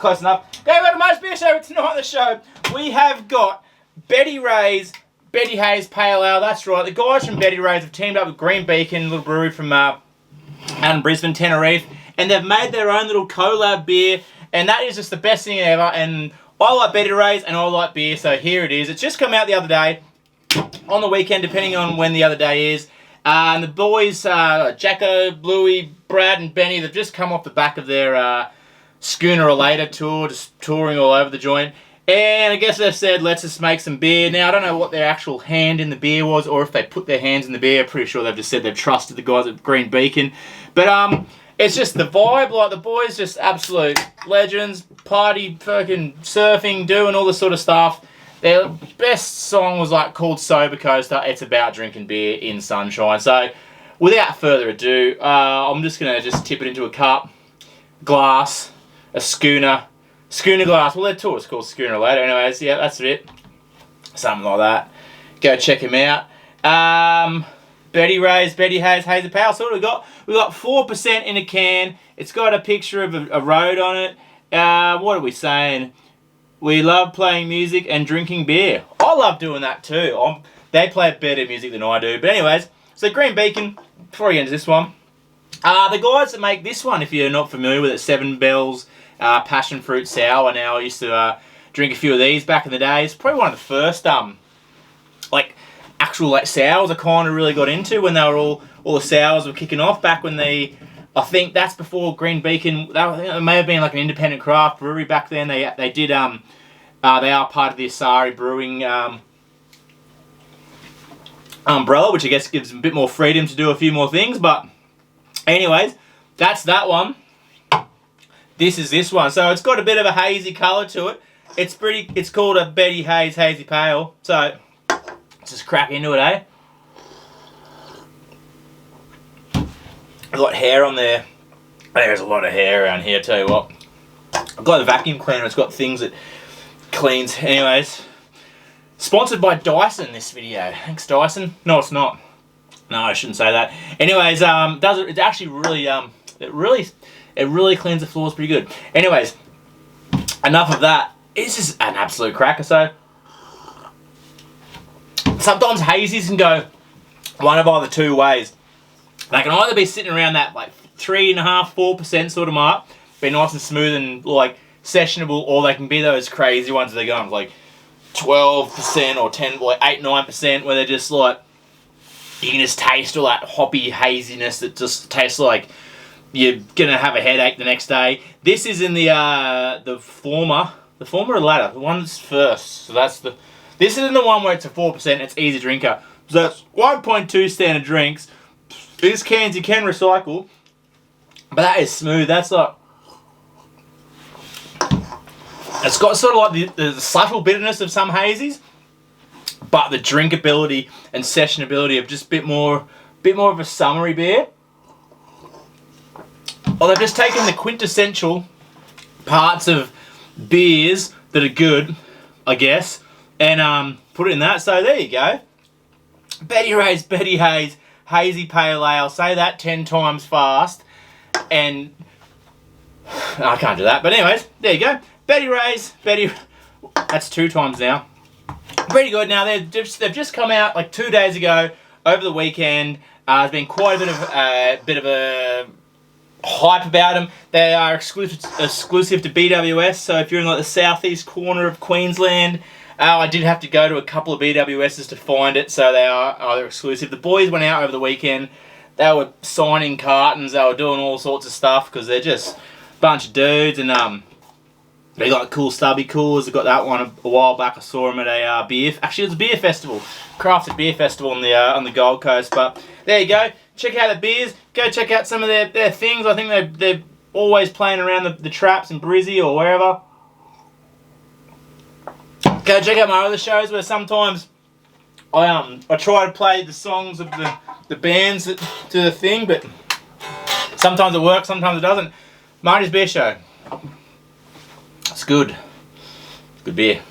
close enough. Going to most beer show tonight on the show. We have got Beddy Rays, Beddy Hayes Pale Ale. That's right. The guys from Beddy Rays have teamed up with Green Beacon, a little brewery from out in Brisbane, Tenerife, and they've made their own little collab beer, and that is just the best thing ever. And I like Beddy Rays and I like beer, so here it is. It's just come out the other day, on the weekend, depending on when the other day is. And the boys, Jacko, Bluey, Brad and Benny, they've just come off the back of their Schooner or Later tour, just touring all over the joint. And I guess they've said, let's just make some beer. Now, I don't know what their actual hand in the beer was, or if they put their hands in the beer. Pretty sure they've just said they've trusted the guys at Green Beacon. But it's just the vibe, like the boys just absolute legends, party, fucking surfing, doing all this sort of stuff. Their best song was like called Sober Coaster. It's about drinking beer in sunshine. So, without further ado, I'm just going to just tip it into a cup, glass, a schooner glass. Well, their tour is called Schooner Later. Anyways, yeah, that's it. Something like that. Go check him out. Beddy Rays, Beddy Hayes, Hazy Pale. So what we got? We got 4% in a can. It's got a picture of a road on it. What are we saying? We love playing music and drinking beer. I love doing that too. They play better music than I do. But anyways, so Green Beacon, before I get into this one, the guys that make this one, if you're not familiar with it, Seven Bells Passion Fruit Sour. Now, I used to drink a few of these back in the day. It's probably one of the first actual sours I kind of really got into when they were all the sours were kicking off back when I think that's before Green Beacon. It may have been like an independent craft brewery back then. They did they are part of the Asari Brewing umbrella, which I guess gives them a bit more freedom to do a few more things. But anyways, that's that one. This is this one. So it's got a bit of a hazy colour to it. It's called a Beddy Hayes Hazy Pale. So let's just crack into it, eh? There's a lot of hair on there. There's a lot of hair around here, tell you what. I've got a vacuum cleaner. It's got things that cleans. Anyways, sponsored by Dyson, this video. Thanks, Dyson. No, it's not. No, I shouldn't say that. Anyways, it's actually really, it really cleans the floors pretty good. Anyways, enough of that. It's just an absolute cracker. So sometimes hazies can go one of either two ways. They can either be sitting around that 3.5%, 4% sort of mark, be nice and smooth and sessionable, or they can be those crazy ones that they're going 12% or 10, 8, 9%, where they're just you can just taste all that hoppy haziness that just tastes like you're gonna have a headache the next day. This is in the former or latter, the one that's first. So this is in the one where it's a 4%. It's easy drinker. So that's 1.2 standard drinks. These cans you can recycle, but that is smooth. That's it's got sort of the subtle bitterness of some hazies, but the drinkability and sessionability of just a bit more of a summery beer. Well, they've just taken the quintessential parts of beers that are good, I guess, and put it in that. So there you go. Beddy Rays, Beddy Hayes, Hazy Pale Ale. Say that 10 times fast. And I can't do that. But anyways, there you go. Beddy Rays, that's 2 times now. Pretty good. Now they've just come out 2 days ago over the weekend. There's been quite a bit of a hype about them. They are exclusive to BWS. So if you're in the southeast corner of Queensland, I did have to go to a couple of BWSs to find it. So they're exclusive. The boys went out over the weekend. They were signing cartons. They were doing all sorts of stuff because they're just a bunch of dudes, and they got cool stubby coolers. They got that one a while back. I saw them at a beer. Actually, it was a beer festival, crafted beer festival on the Gold Coast. But there you go. Check out the beers. Go check out some of their things. I think they're always playing around the traps in Brizzy or wherever. Go check out my other shows where sometimes I try to play the songs of the bands that do the thing, but sometimes it works, sometimes it doesn't. Marty's Beer Show. It's good. Good beer.